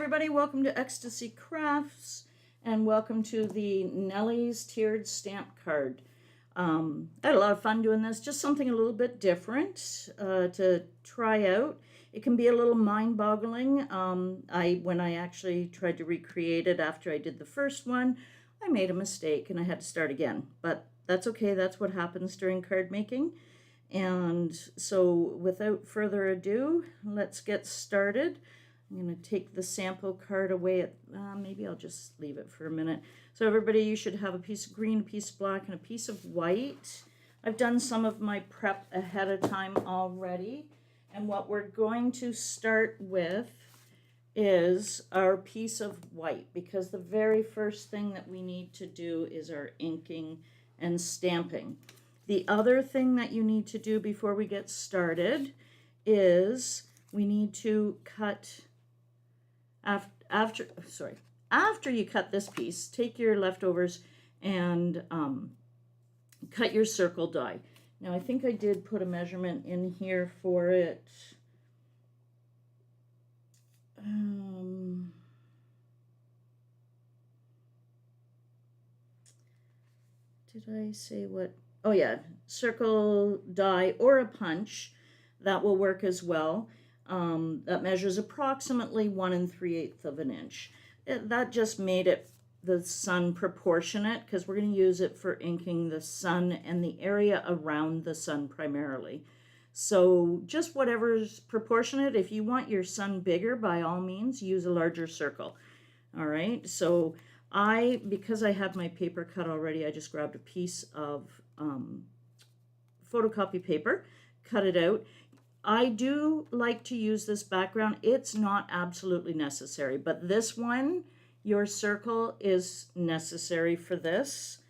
everybody, welcome to Ecstasy Crafts and welcome to the Nellie's tiered stamp card. I had a lot of fun doing this, just something a little bit different to try out. It can be a little mind-boggling. When I actually tried to recreate it after I did the first one, I made a mistake and I had to start again. But that's okay, that's what happens during card making. And so without further ado, let's get started. I'm going to take the sample card away. Maybe I'll just leave it for a minute. So everybody, you should have a piece of green, a piece of black, and a piece of white. I've done some of my prep ahead of time already. And what we're going to start with is our piece of white, because the very first thing that we need to do is our inking and stamping. The other thing that you need to do before we get started is we need to cut after you cut this piece, take your leftovers and cut your circle die. Now I think I did put a measurement in here for it. Did I say what? Oh yeah, circle die or a punch, that will work as well. That measures approximately 1 3/8 of an inch. That just made it the sun proportionate, because we're going to use it for inking the sun and the area around the sun primarily. So just whatever's proportionate. If you want your sun bigger, by all means, use a larger circle. All right, so because I had my paper cut already, I just grabbed a piece of photocopy paper, cut it out. I do like to use this background. It's not absolutely necessary, but this one, your circle is necessary for this.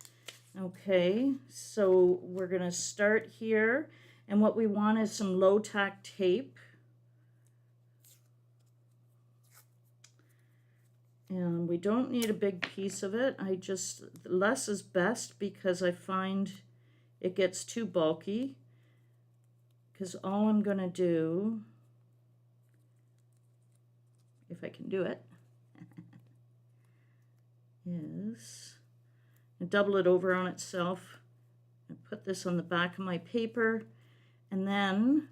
Okay, so we're gonna start here, and what we want is some low tack tape. And we don't need a big piece of it. Less is best, because I find it gets too bulky. Because all I'm going to do, if I can do it, is double it over on itself and put this on the back of my paper, and then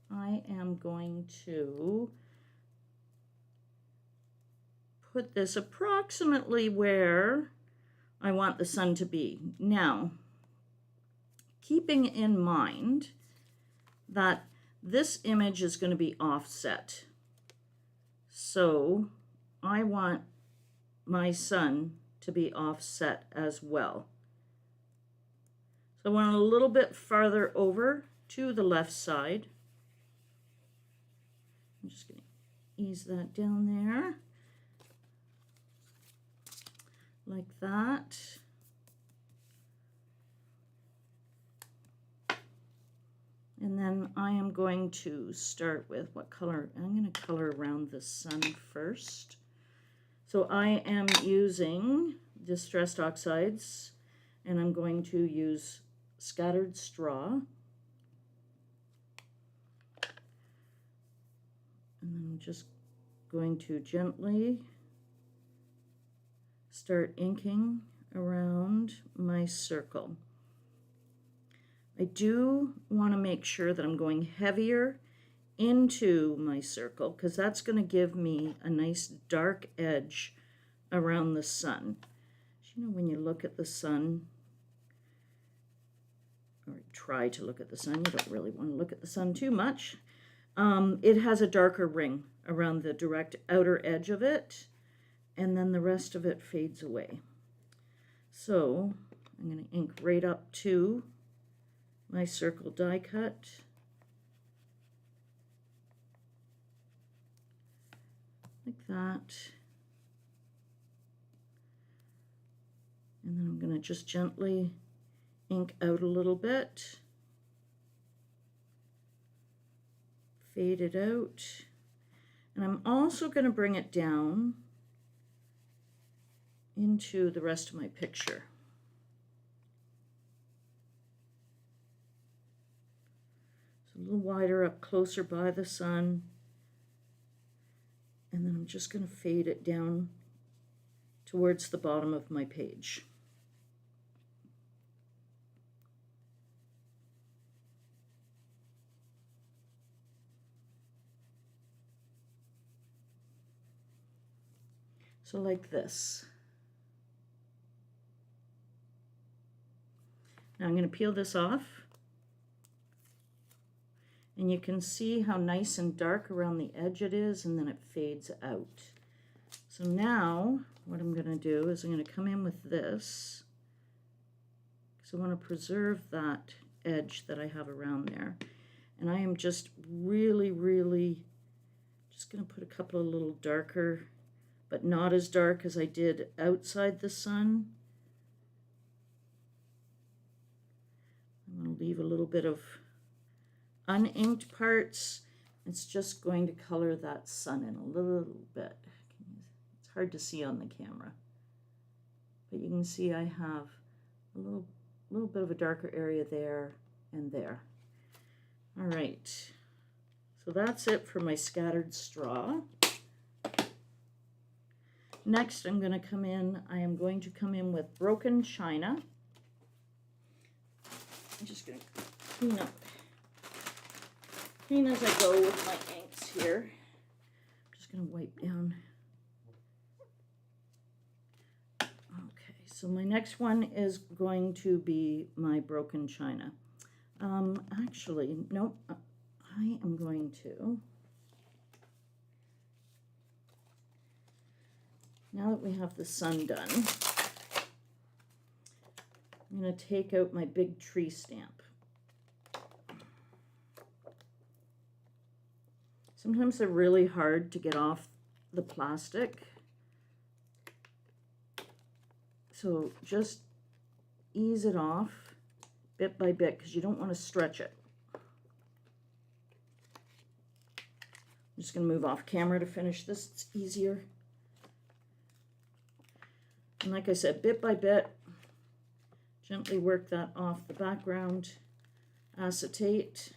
I am going to put this approximately where I want the sun to be. Now, keeping in mind that this image is going to be offset. So I want my sun to be offset as well. So I want a little bit farther over to the left side. I'm just going to ease that down there, like that. And then I am going to start with what color? I'm going to color around the sun first. So I am using distressed oxides, and I'm going to use scattered straw. And then I'm just going to gently start inking around my circle. I do want to make sure that I'm going heavier into my circle, because that's going to give me a nice dark edge around the sun. You know, when you look at the sun, or try to look at the sun, you don't really want to look at the sun too much. It has a darker ring around the direct outer edge of it, and then the rest of it fades away. So I'm going to ink right up to my circle die cut. Like that. And then I'm going to just gently ink out a little bit. Fade it out. And I'm also going to bring it down into the rest of my picture. A little wider up closer by the sun, And then I'm just going to fade it down towards the bottom of my page. So like this. Now I'm going to peel this off. And you can see how nice and dark around the edge it is, and then it fades out. So now what I'm going to do is I'm going to come in with this, because I want to preserve that edge that I have around there. And I am just really just going to put a couple of little darker, but not as dark as I did outside the sun. I'm going to leave a little bit of uninked parts. It's just going to color that sun in a little bit. It's hard to see on the camera, but you can see I have a little bit of a darker area there and there. All right, so that's it for my scattered straw. Next, I am going to come in with broken china. I'm just going to clean as I go with my inks here. I'm just going to wipe down. Okay, so my next one is going to be my broken china. Actually, nope, I am going to, now that we have the sun done, I'm going to take out my big tree stamp. Sometimes they're really hard to get off the plastic. So just ease it off bit by bit, because you don't want to stretch it. I'm just going to move off camera to finish this. It's easier. And like I said, bit by bit, gently work that off the background acetate.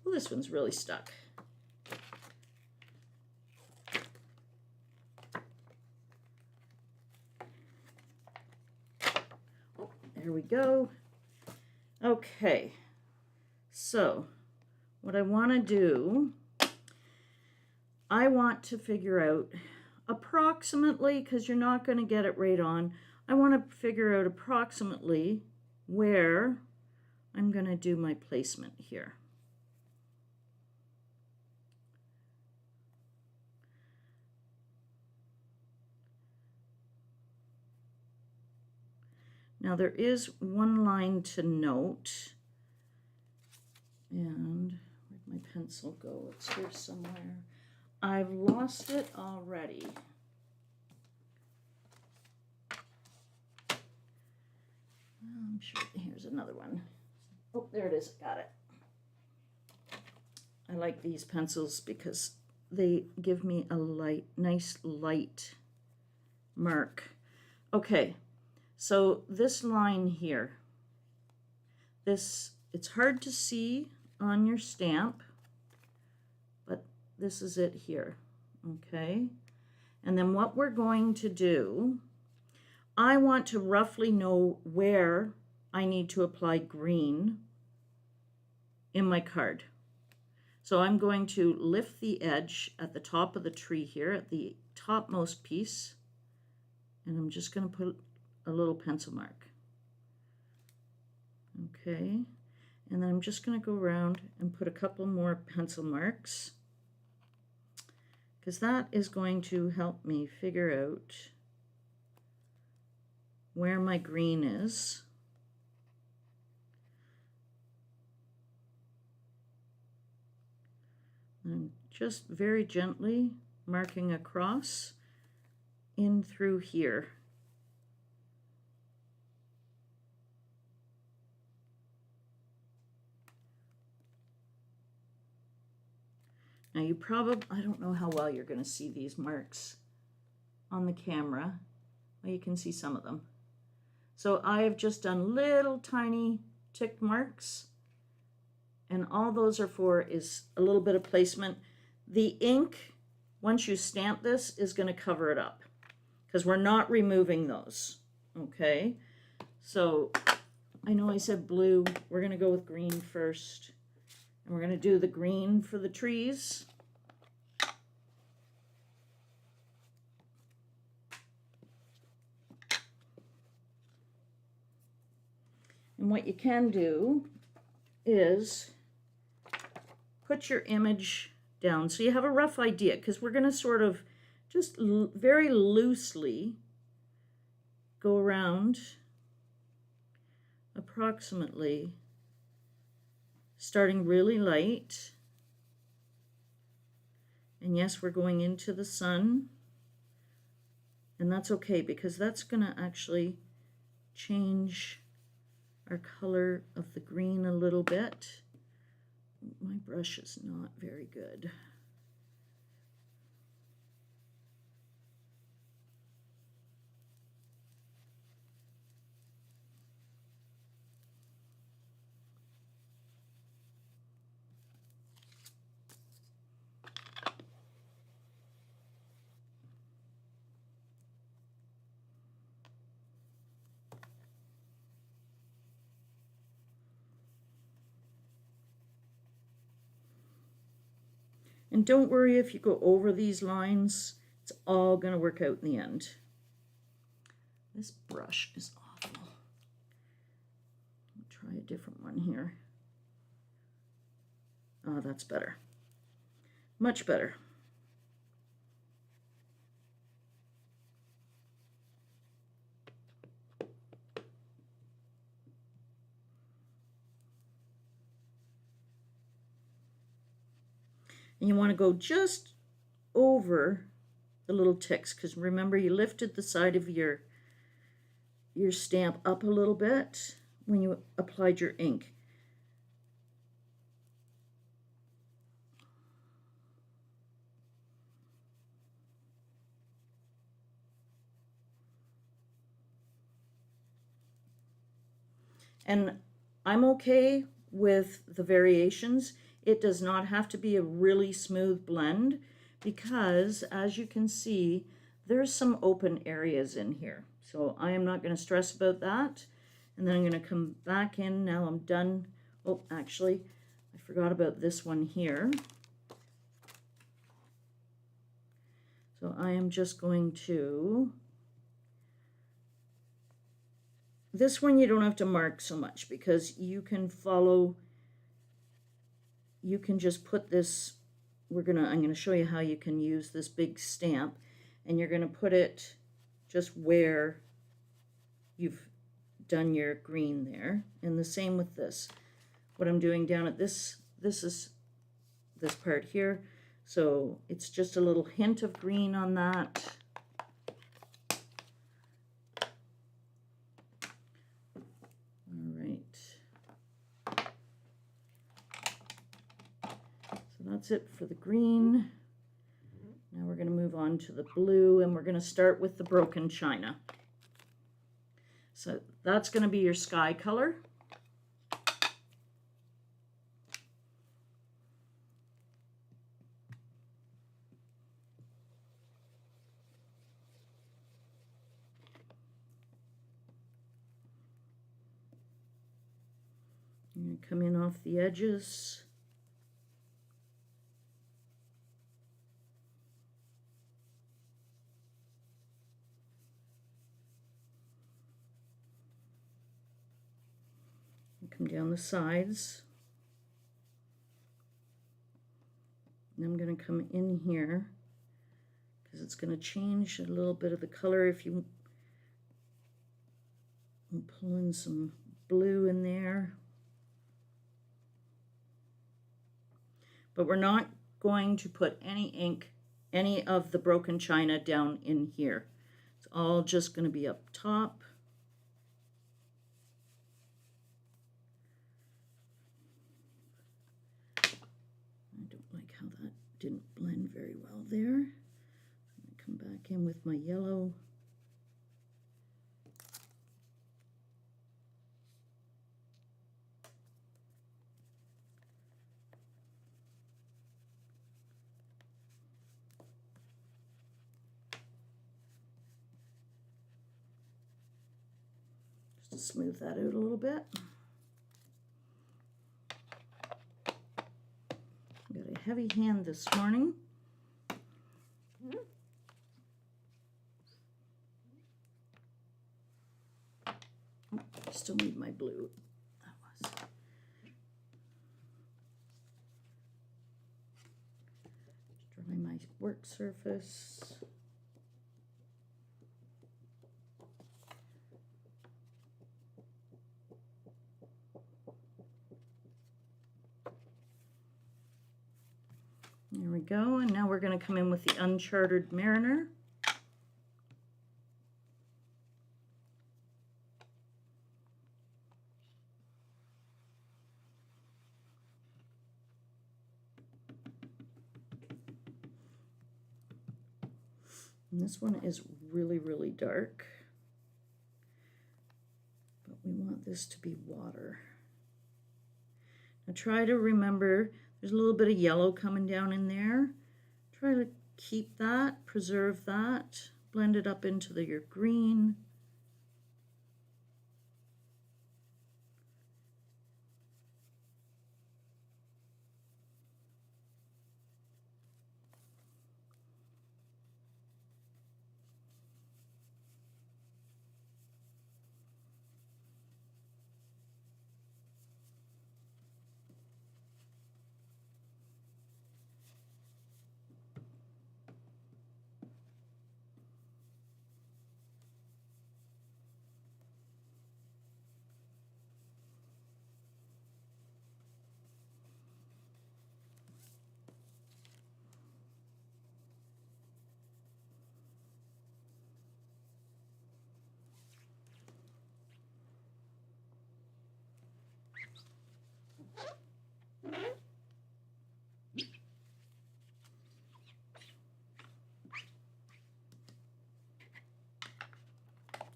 Well, this one's really stuck. Oh, there we go. Okay, so what I want to do, I want to figure out approximately, because you're not going to get it right on, I want to figure out approximately where I'm going to do my placement here. Now there is one line to note, and where'd my pencil go? It's here somewhere. I've lost it already. I'm sure here's another one. Oh, there it is, got it. I like these pencils because they give me a nice light mark. Okay. So this line here, it's hard to see on your stamp, but this is it here, okay? And then what we're going to do, I want to roughly know where I need to apply green in my card. So I'm going to lift the edge at the top of the tree here, at the topmost piece, and I'm just going to put a little pencil mark. Okay, and then I'm just going to go around and put a couple more pencil marks, because that is going to help me figure out where my green is. I'm just very gently marking across in through here. Now you probably, I don't know how well you're going to see these marks on the camera. Well, you can see some of them. So I have just done little tiny tick marks, And all those are for is a little bit of placement. The ink, once you stamp this, is going to cover it up because we're not removing those. Okay, so I know I said blue. We're going to go with green first. And we're going to do the green for the trees. And what you can do is put your image down so you have a rough idea, because we're going to sort of just very loosely go around approximately, starting really light. And yes, we're going into the sun, and that's okay because that's going to actually change our color of the green a little bit. My brush is not very good. And don't worry if you go over these lines, it's all going to work out in the end. This brush is awful. I'll try a different one here. Oh, that's better. Much better. And you want to go just over the little ticks, because remember you lifted the side of your stamp up a little bit when you applied your ink. And I'm okay with the variations. It does not have to be a really smooth blend because, as you can see, there's some open areas in here. So I am not going to stress about that. And then I'm going to come back in. Now I'm done. Oh, actually, I forgot about this one here. So I am just going to... This one you don't have to mark so much because you can follow, you can just put this, I'm gonna show you how you can use this big stamp, and you're gonna put it just where you've done your green there. And the same with this. What I'm doing down at this is this part here. So it's just a little hint of green on that. That's it for the green. Now we're going to move on to the blue, and we're going to start with the broken china. So that's going to be your sky color. You're going to come in off the edges. Come down the sides. And I'm going to come in here because it's going to change a little bit of the color. If you pull in some blue in there. But we're not going to put any ink, any of the broken china down in here. It's all just going to be up top. Didn't blend very well there. I'm going to come back in with my yellow. smooth that out a little bit. Got a heavy hand this morning. Still need my blue. That was. Dry my work surface. There we go, and now we're going to come in with the Uncharted Mariner. And this one is really, really dark, but we want this to be water. Now try to remember, there's a little bit of yellow coming down in there. Try to keep that, preserve that, blend it up into your green.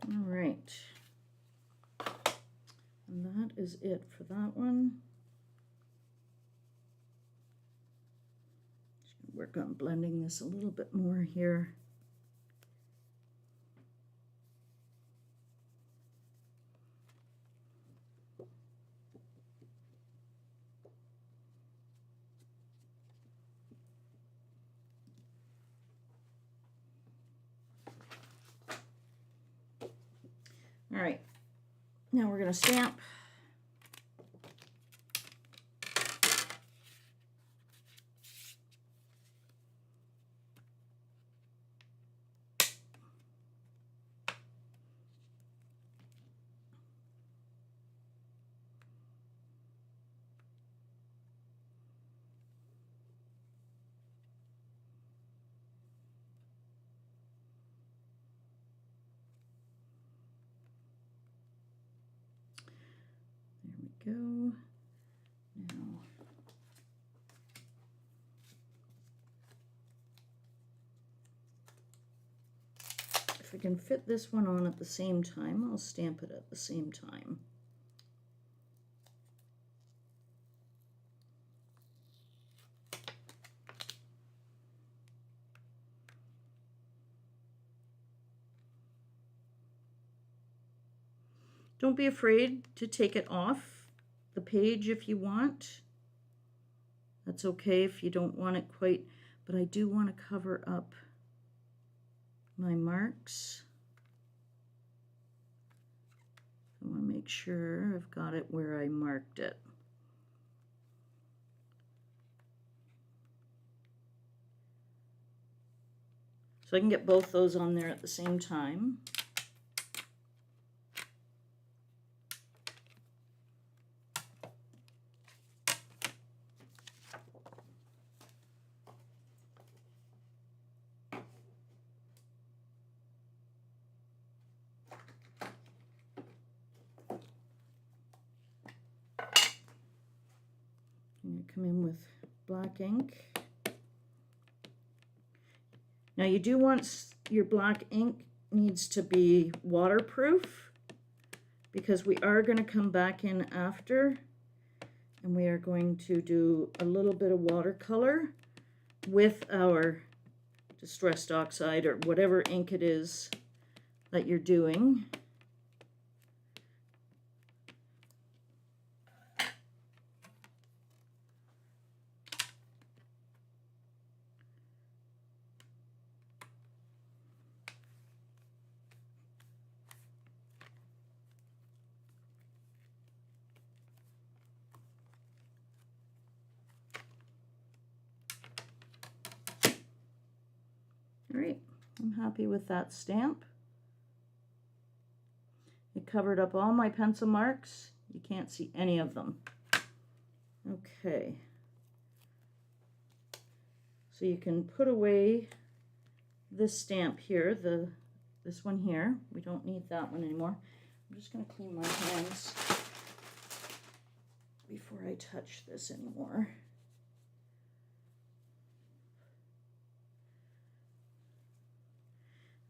All right, and that is it for that one. Just gonna work on blending this a little bit more here. All right, now we're going to stamp. Go now. If I can fit this one on at the same time, I'll stamp it at the same time. Don't be afraid to take it off the page if you want. That's okay if you don't want it quite, but I do want to cover up my marks. I want to make sure I've got it where I marked it. So I can get both those on there at the same time. Come in with black ink. Now you do want your black ink needs to be waterproof because we are going to come back in after and we are going to do a little bit of watercolor with our distressed oxide or whatever ink it is that you're doing. All right, I'm happy with that stamp. It covered up all my pencil marks. You can't see any of them. Okay. So you can put away this stamp here, this one here. We don't need that one anymore. I'm just going to clean my hands before I touch this anymore.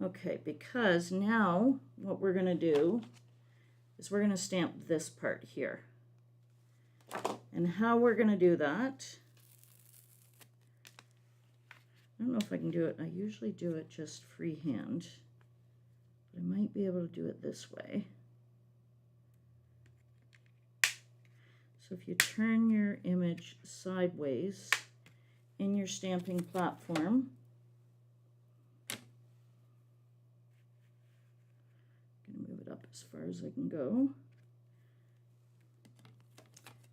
Okay, because now what we're going to do is we're going to stamp this part here. And how we're going to do that, I don't know if I can do it. I usually do it just freehand, but I might be able to do it this way. So if you turn your image sideways in your stamping platform, I'm going to move it up as far as I can go.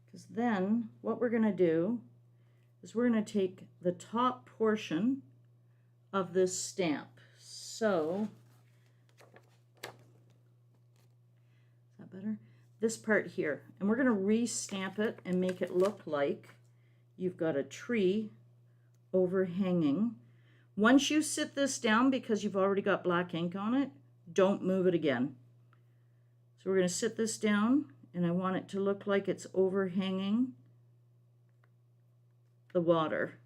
Because then what we're going to do is we're going to take the top portion of this stamp. So, is that better? This part here. And we're going to re-stamp it and make it look like you've got a tree overhanging. Once you sit this down, because you've already got black ink on it, don't move it again. So we're going to sit this down, and I want it to look like it's overhanging the water.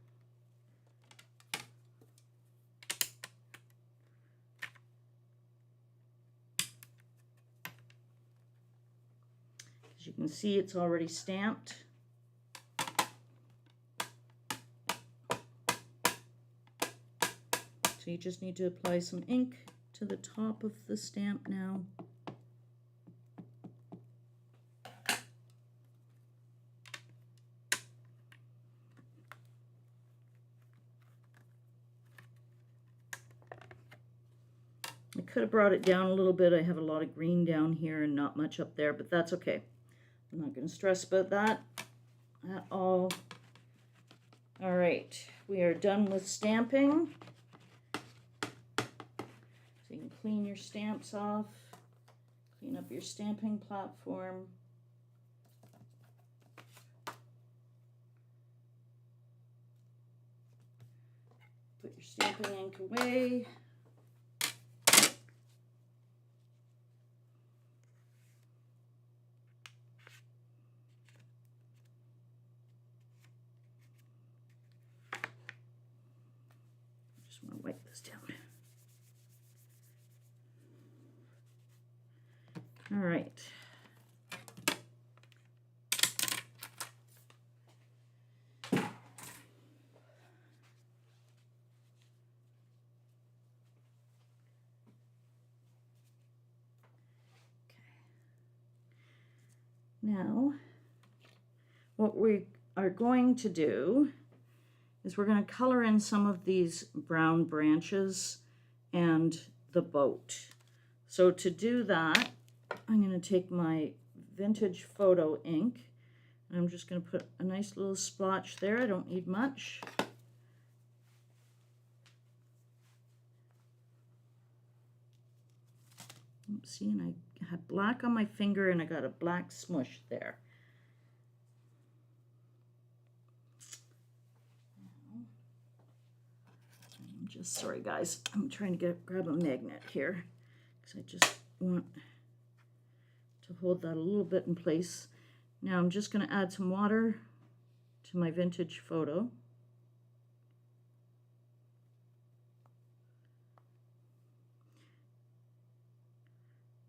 As you can see, it's already stamped. So you just need to apply some ink to the top of the stamp now. I could have brought it down a little bit. I have a lot of green down here and not much up there, but that's okay. I'm not going to stress about that at all. All right, we are done with stamping. So you can clean your stamps off, clean up your stamping platform. Put your stamping ink away. Wipe this down. All right. Now, what we are going to do is we're going to color in some of these brown branches and the boat. So to do that, I'm going to take my vintage photo ink, and I'm just going to put a nice little splotch there. I don't need much. Oops, see, and I had black on my finger and I got a black smush there. I'm just, sorry guys, I'm trying to grab a magnet here because I just want to hold that a little bit in place. Now I'm just going to add some water to my vintage photo.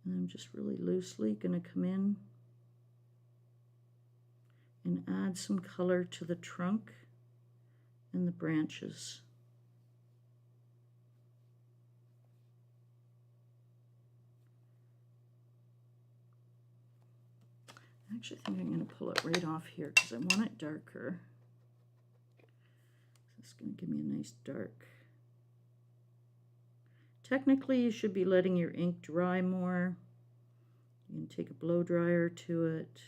And I'm just really loosely going to come in and add some color to the trunk and the branches. I actually think I'm going to pull it right off here because I want it darker. So it's going to give me a nice dark. Technically, you should be letting your ink dry more. You can take a blow dryer to it.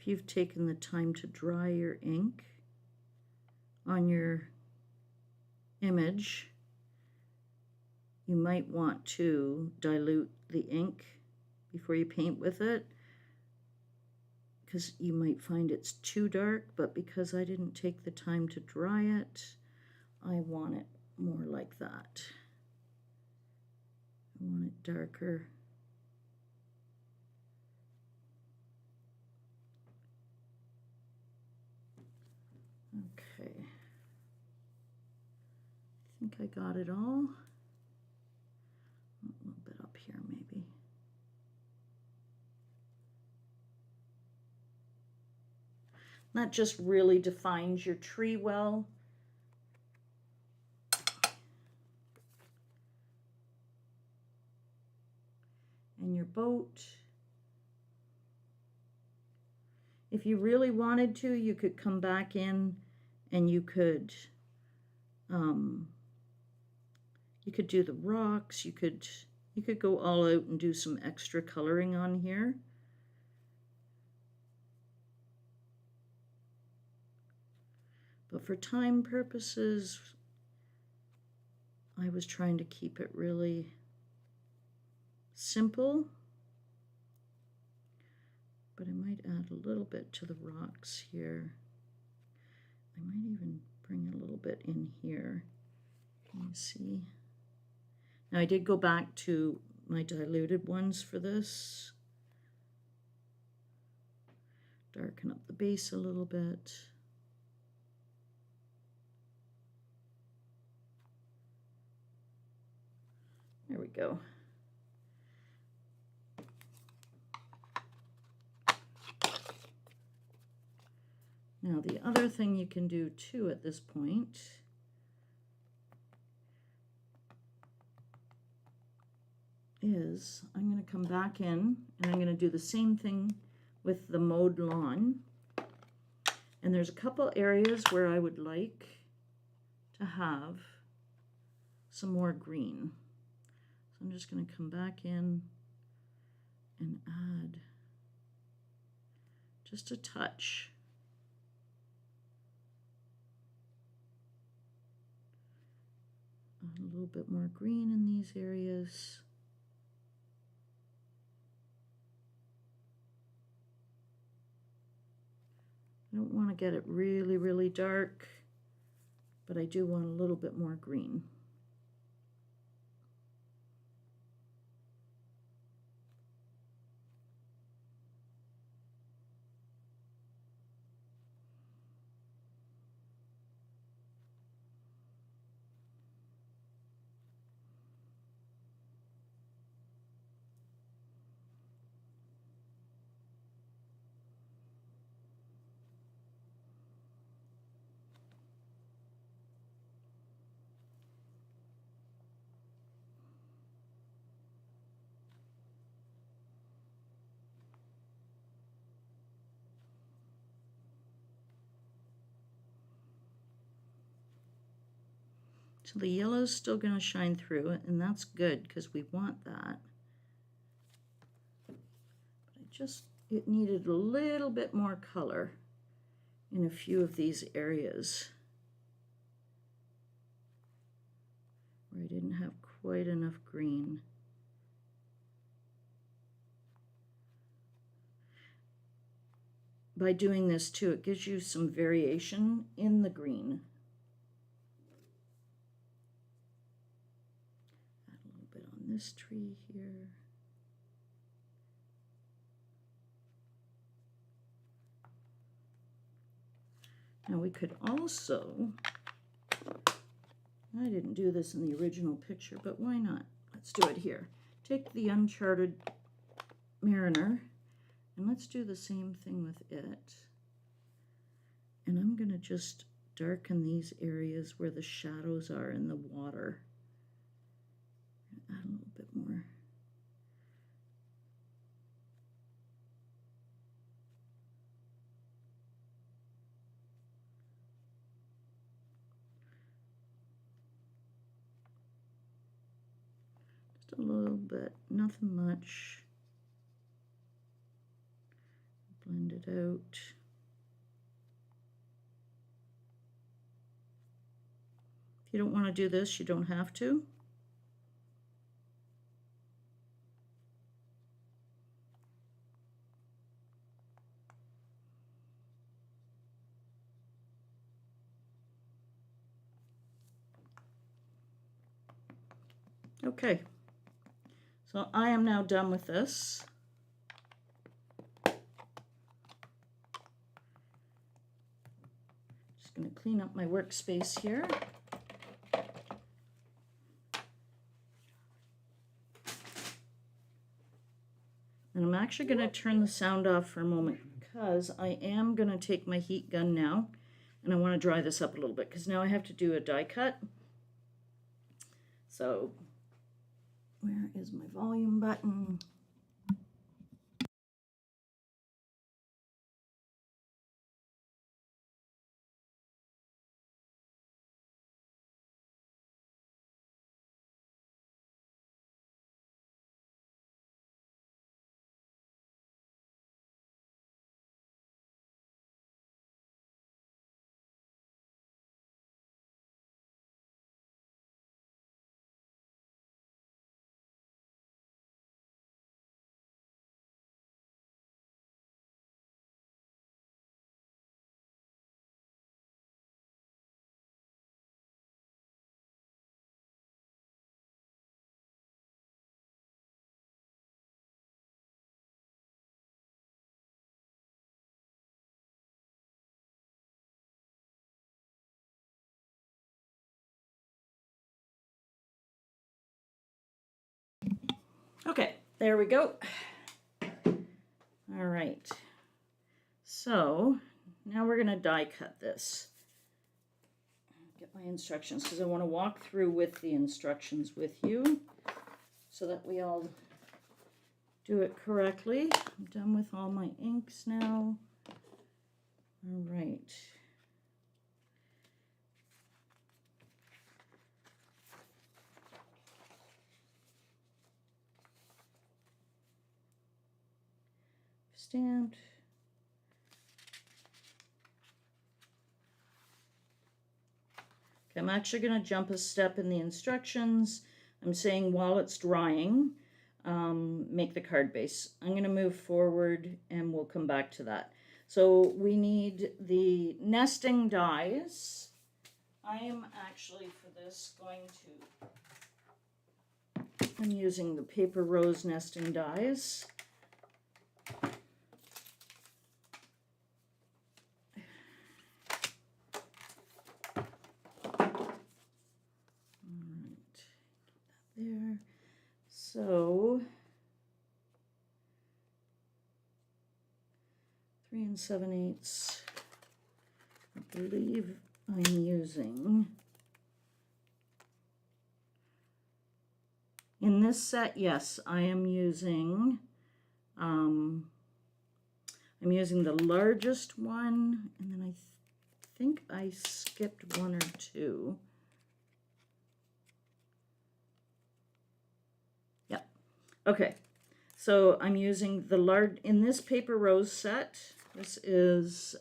if you've taken the time to dry your ink on your image, you might want to dilute the ink before you paint with it, because you might find it's too dark, but because I didn't take the time to dry it, I want it more like that. I want it darker. Okay. I think I got it all. A little bit up here maybe. That just really defines your tree well. And your boat. If you really wanted to, you could come back in and you could do the rocks. You could go all out and do some extra coloring on here. But for time purposes, I was trying to keep it really simple. But I might add a little bit to the rocks here. I might even bring a little bit in here. Can you see? Now I did go back to my diluted ones for this. Darken up the base a little bit. There we go. Now the other thing you can do too at this point is I'm going to come back in and I'm going to do the same thing with the mowed lawn. And there's a couple areas where I would like to have some more green. So I'm just going to come back in and add just a touch. A little bit more green in these areas. I don't want to get it really, really dark, but I do want a little bit more green. So the yellow's still going to shine through it, and that's good because we want that. But it needed a little bit more color in a few of these areas where I didn't have quite enough green. By doing this too, it gives you some variation in the green. Add a little bit on this tree here. Now we could also, I didn't do this in the original picture, but why not? Let's do it here. Take the Uncharted Mariner, and let's do the same thing with it. And I'm going to just darken these areas where the shadows are in the water. Add a little bit more. Just a little bit, nothing much. Blend it out. If you don't want to do this, you don't have to. Okay, so I am now done with this. Just going to clean up my workspace here. And I'm actually going to turn the sound off for a moment because I am going to take my heat gun now and I want to dry this up a little bit because now I have to do a die cut. So where is my volume button? Okay, there we go. All right, so now we're going to die cut this. Get my instructions because I want to walk through with the instructions with you so that we all do it correctly. I'm done with all my inks now. All right. Stamped. Okay, I'm actually going to jump a step in the instructions. I'm saying while it's drying, make the card base. I'm going to move forward and we'll come back to that. So we need the nesting dies. I am actually for this going to, I'm using the paper rose nesting dies. There. So 3 7/8. I believe I'm using in this set. Yes, I am using. I'm using the largest one, and then I think I skipped one or two. Okay, so I'm using the large, in this paper rose set, this is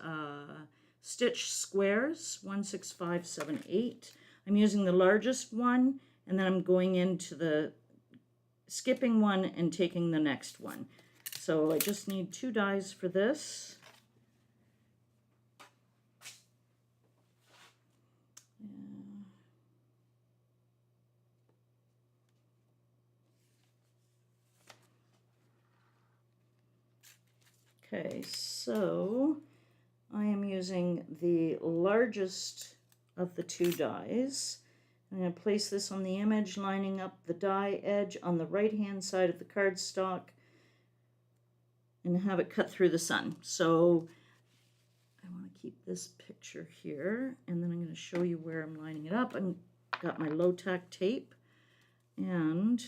stitch squares, 1, 6, 5, 7, 8. I'm using the largest one, and then I'm going into the skipping one and taking the next one. So I just need 2 dies for this. Okay, so I am using the largest of the 2 dies. I'm going to place this on the image, lining up the die edge on the right-hand side of the cardstock and have it cut through the sun. So I want to keep this picture here, and then I'm going to show you where I'm lining it up. I've got my low-tack tape, and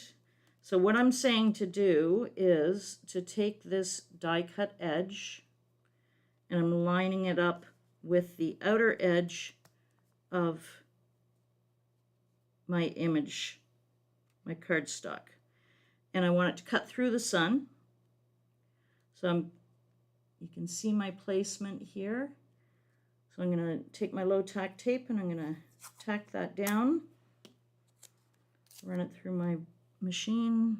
so what I'm saying to do is to take this die cut edge and I'm lining it up with the outer edge of my image, my cardstock. And I want it to cut through the sun. So I'm you can see my placement here. So I'm going to take my low tack tape and I'm going to tack that down, run it through my machine.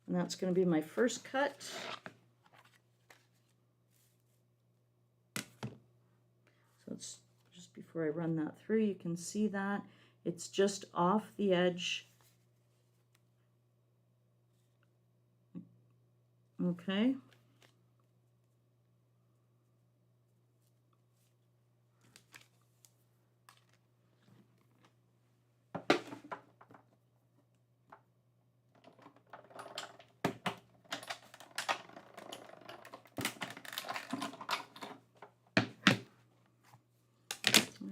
And that's going to be my first cut. So it's just before I run that through, you can see that it's just off the edge. Okay.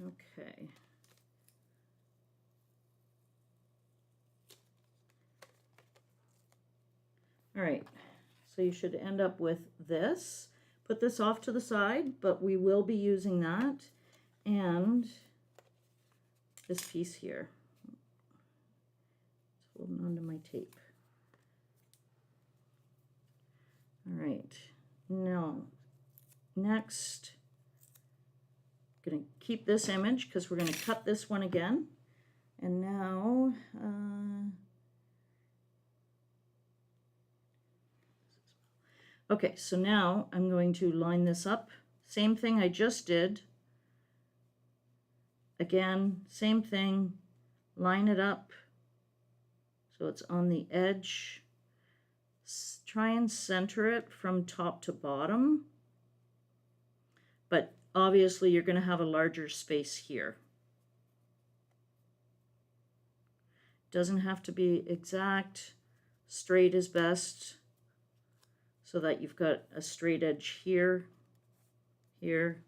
Okay. All right, so you should end up with this. Put this off to the side, but we will be using that. And this piece here. It's holding onto my tape. All right, now, next, I'm going to keep this image because we're going to cut this one again. And now, okay, so now I'm going to line this up. Same thing I just did. Again, same thing, line it up so it's on the edge. Try and center it from top to bottom. But obviously you're going to have a larger space here. Doesn't have to be exact. Straight is best, so that you've got a straight edge here, here,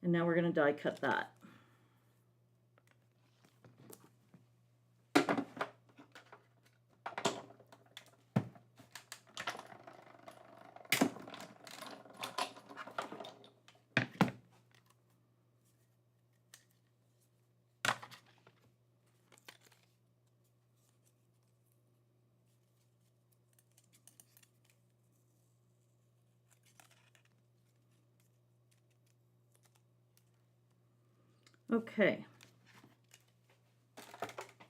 and now we're going to die cut that. Okay,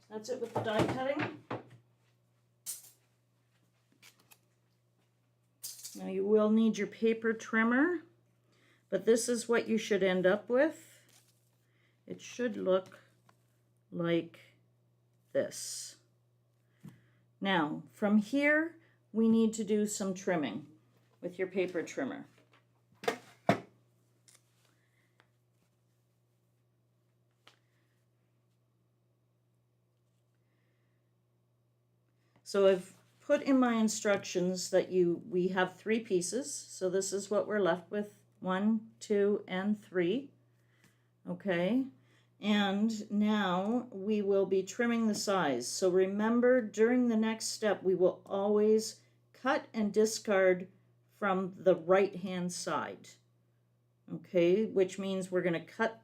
that's it with the die cutting. Now you will need your paper trimmer, but this is what you should end up with. It should look like this. Now, from here, we need to do some trimming with your paper trimmer. So I've put in my instructions that we have 3 pieces. So this is what we're left with, 1, 2, and 3. Okay, and now we will be trimming the size. So remember, during the next step, we will always cut and discard from the right-hand side. Okay, which means we're going to cut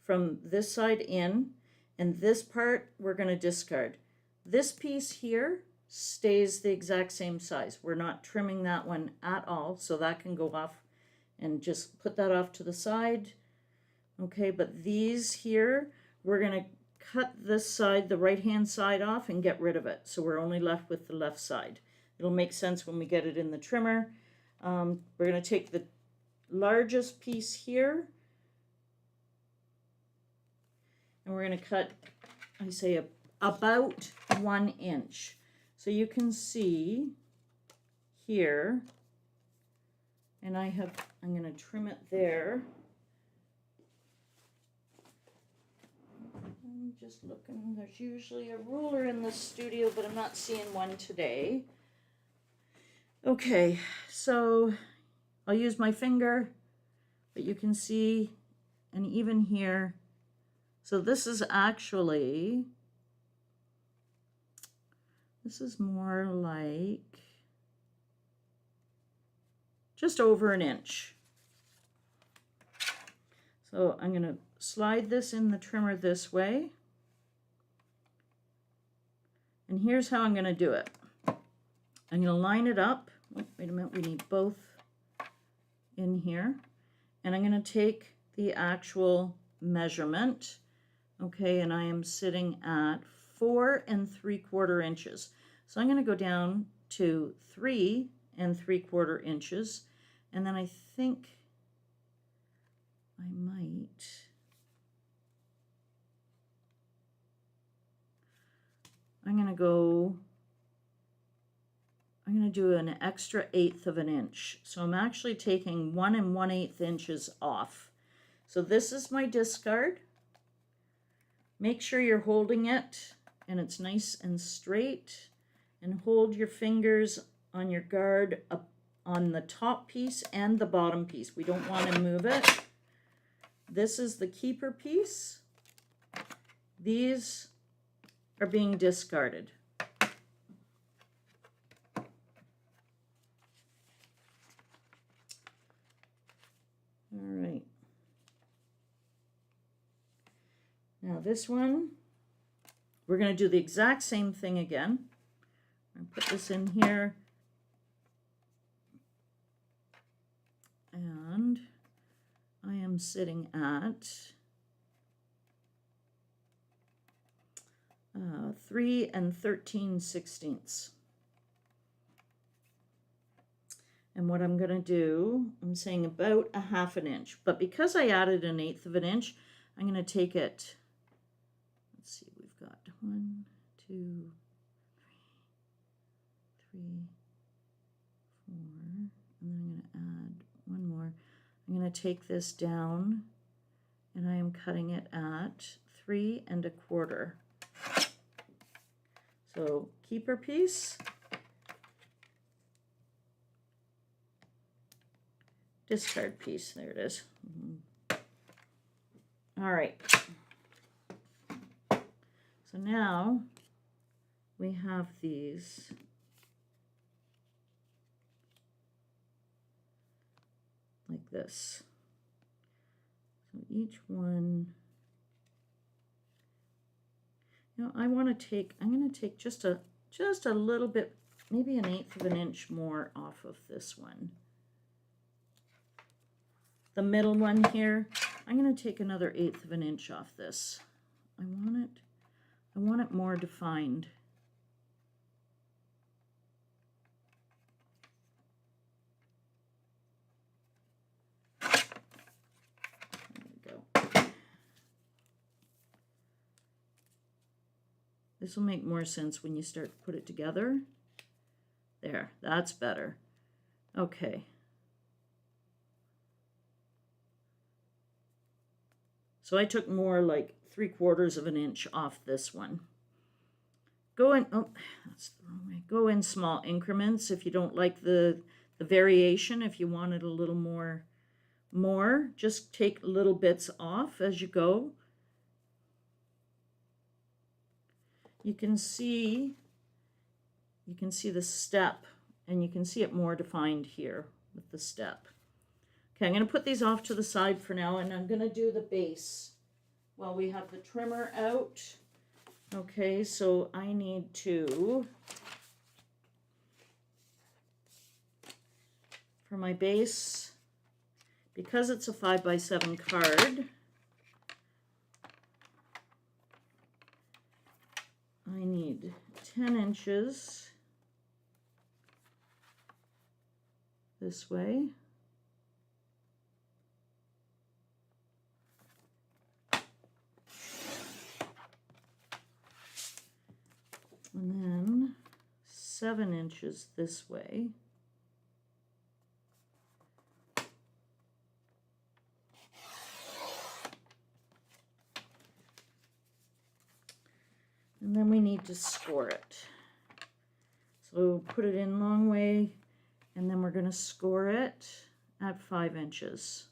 from this side in, and this part we're going to discard. This piece here stays the exact same size. We're not trimming that one at all, so that can go off, and just put that off to the side. Okay, but these here, we're going to cut this side, the right-hand side, off and get rid of it. So we're only left with the left side. It'll make sense when we get it in the trimmer. We're going to take the largest piece here, and we're going to cut, I say, about 1 inch. So you can see here, and I'm going to trim it there. I'm just looking, there's usually a ruler in the studio, but I'm not seeing one today. Okay, so I'll use my finger, but you can see, and even here, so this is actually, this is more like just over 1 inch. So I'm going to slide this in the trimmer this way. And here's how I'm going to do it. I'm going to line it up. Oh, wait a minute, we need both in here. And I'm going to take the actual measurement. Okay, and I am sitting at 4 3/4 inches. So I'm going to go down to 3 3/4 inches. And then I think I might... I'm going to do an extra 1/8 of an inch. So I'm actually taking 1 1/8 inches off. So this is my discard. Make sure you're holding it and it's nice and straight, and hold your fingers on your guard up on the top piece and the bottom piece. We don't want to move it. This is the keeper piece. These are being discarded. All right. Now this one, we're going to do the exact same thing again. I'm going to put this in here. And I am sitting at 3 13/16. And what I'm going to do, I'm saying about 1/2 an inch. But because I added an 1/8 of an inch, I'm going to take it, let's see, we've got 1, 2, 3, 4, and then I'm going to add one more. I'm going to take this down, and I am cutting it at 3 1/4. So keeper piece, discard piece, there it is. All right. So now we have these like this. So each one, you know, I'm going to take just a little bit, maybe an 1/8 of an inch more off of this one. The middle one here, I'm going to take another 1/8 of an inch off this. I want it more defined. There we go. This will make more sense when you start to put it together. There, that's better. Okay. So I took more like 3/4 of an inch off this one. Go in, oh, that's the wrong way. Go in small increments if you don't like the variation. If you want it a little more, just take little bits off as you go. You can see the step, and you can see it more defined here with the step. Okay, I'm going to put these off to the side for now, and I'm going to do the base while we have the trimmer out. Okay, so I need to, for my base, because it's a 5x7 card, I need 10 inches this way. And then 7 inches this way. And then we need to score it. So put it in long way, and then we're going to score it at 5 inches.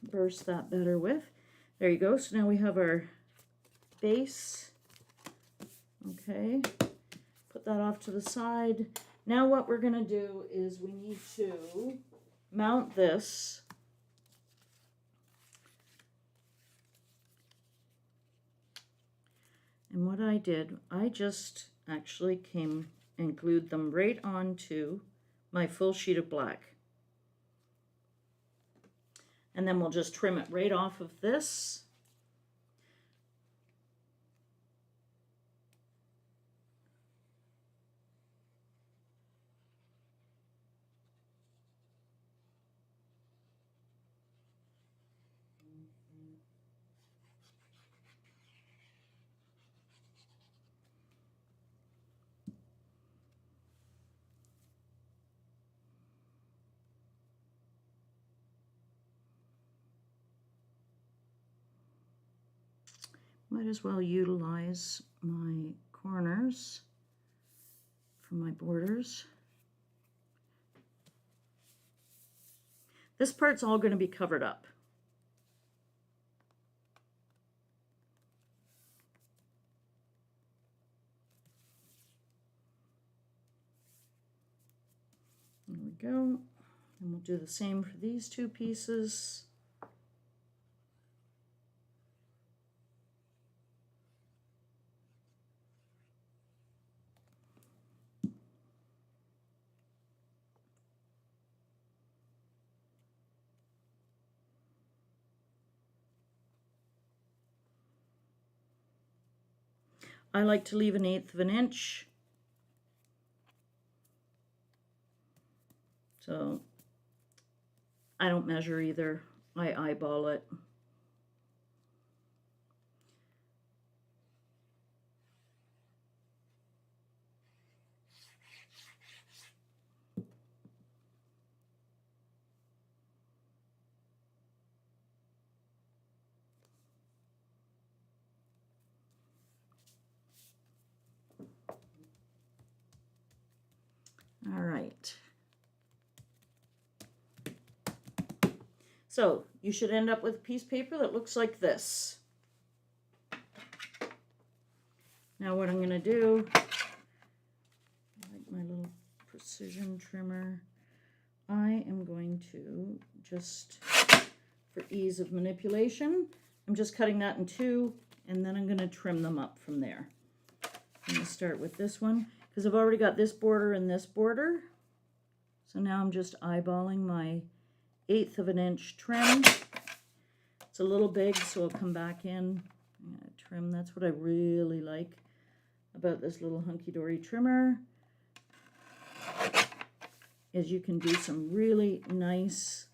burst that better with. There you go. So now we have our base. Okay, put that off to the side. Now what we're going to do is we need to mount this. And what I did, I just actually came and glued them right onto my full sheet of black. And then we'll just trim it right off of this. Might as well utilize my corners for my borders. This part's all going to be covered up. There we go. And we'll do the same for these two pieces. I like to leave 1/8 of an inch. So I don't measure either. I eyeball it. All right. So you should end up with a piece of paper that looks like this. Now what I'm going to do, like my little precision trimmer, I am going to just, for ease of manipulation, I'm just cutting that in two, and then I'm going to trim them up from there. I'm going to start with this one, because I've already got this border and this border. So now I'm just eyeballing my 1/8 of an inch trim. It's a little big, so I'll come back in and trim. That's what I really like about this little hunky-dory trimmer, is you can do some really nice,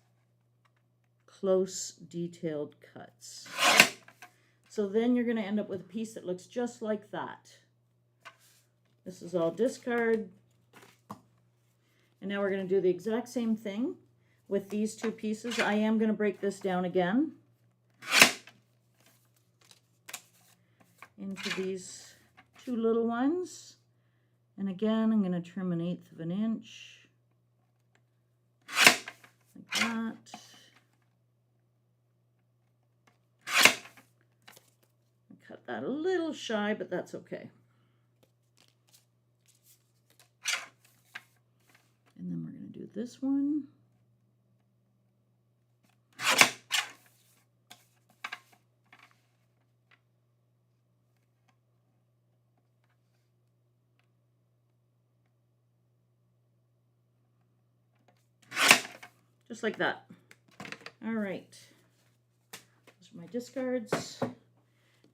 close, detailed cuts. So then you're going to end up with a piece that looks just like that. This is all discard. And now we're going to do the exact same thing with these two pieces. I am going to break this down again into these two little ones. And again, I'm going to trim 1/8 of an inch, like that. I cut that a little shy, but that's okay. And then we're going to do this one. Just like that. All right. Those are my discards.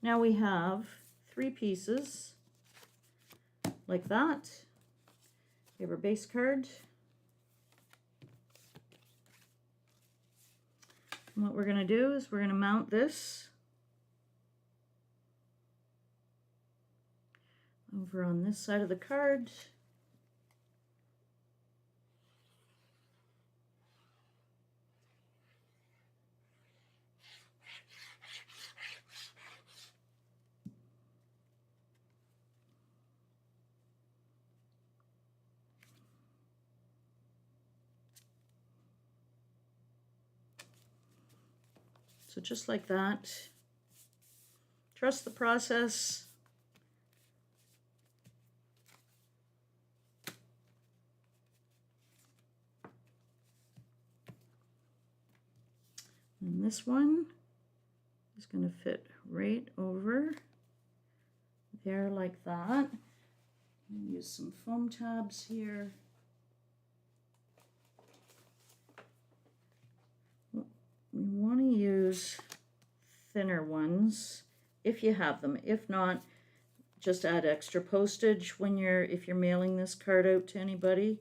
Now we have 3 pieces like that. We have our base card. And what we're going to do is we're going to mount this over on this side of the card. So just like that. Trust the process. And this one is going to fit right over there like that. Use some foam tabs here. We want to use thinner ones if you have them. If not, just add extra postage when if you're mailing this card out to anybody.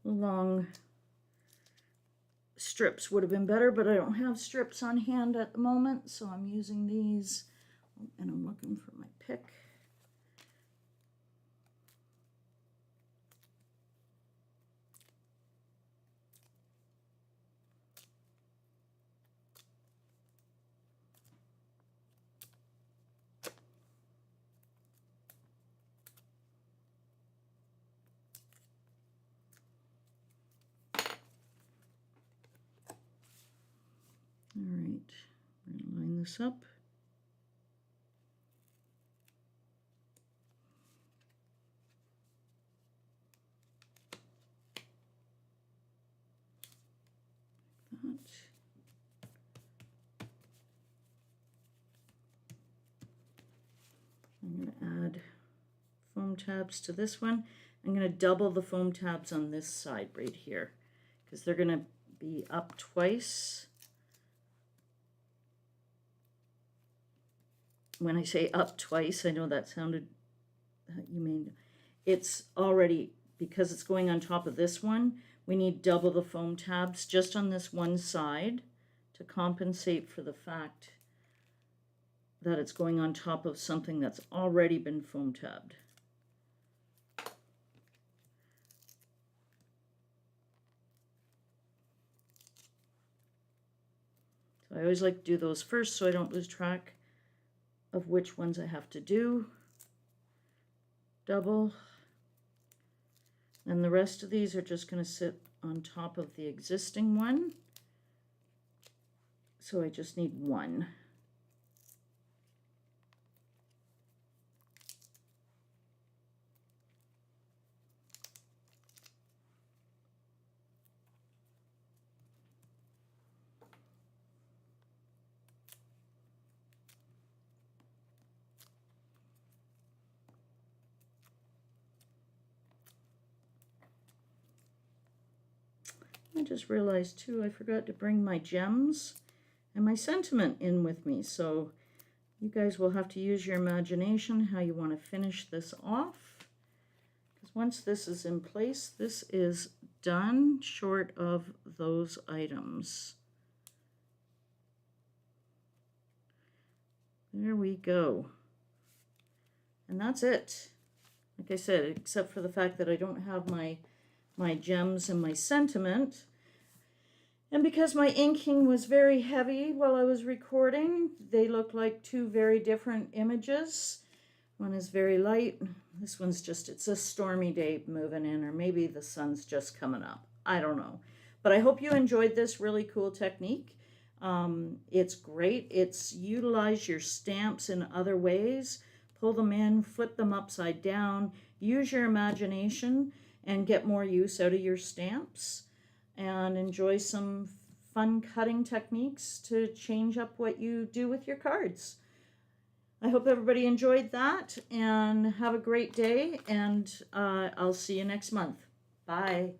Long strips would have been better, but I don't have strips on hand at the moment, so I'm using these, and I'm looking for my pick. All right, we're going to line this up. That. I'm going to add foam tabs to this one. I'm going to double the foam tabs on this side right here because they're going to be up twice. When I say up twice, I know that sounded, you mean, it's already, because it's going on top of this one, we need double the foam tabs just on this one side to compensate for the fact that it's going on top of something that's already been foam tabbed. So I always like to do those first so I don't lose track of which ones I have to do. Double. And the rest of these are just going to sit on top of the existing one. So I just need one. I just realized too, I forgot to bring my gems and my sentiment in with me. So you guys will have to use your imagination how you want to finish this off. Because once this is in place, this is done short of those items. There we go. And that's it. Like I said, except for the fact that I don't have my gems and my sentiment. And because my inking was very heavy while I was recording, they look like two very different images. One is very light. This one's just, it's a stormy day moving in, or maybe the sun's just coming up. I don't know. But I hope you enjoyed this really cool technique. It's great. It's utilize your stamps in other ways. Pull them in, flip them upside down, use your imagination, and get more use out of your stamps, and enjoy some fun cutting techniques to change up what you do with your cards. I hope everybody enjoyed that, and have a great day, and I'll see you next month. Bye.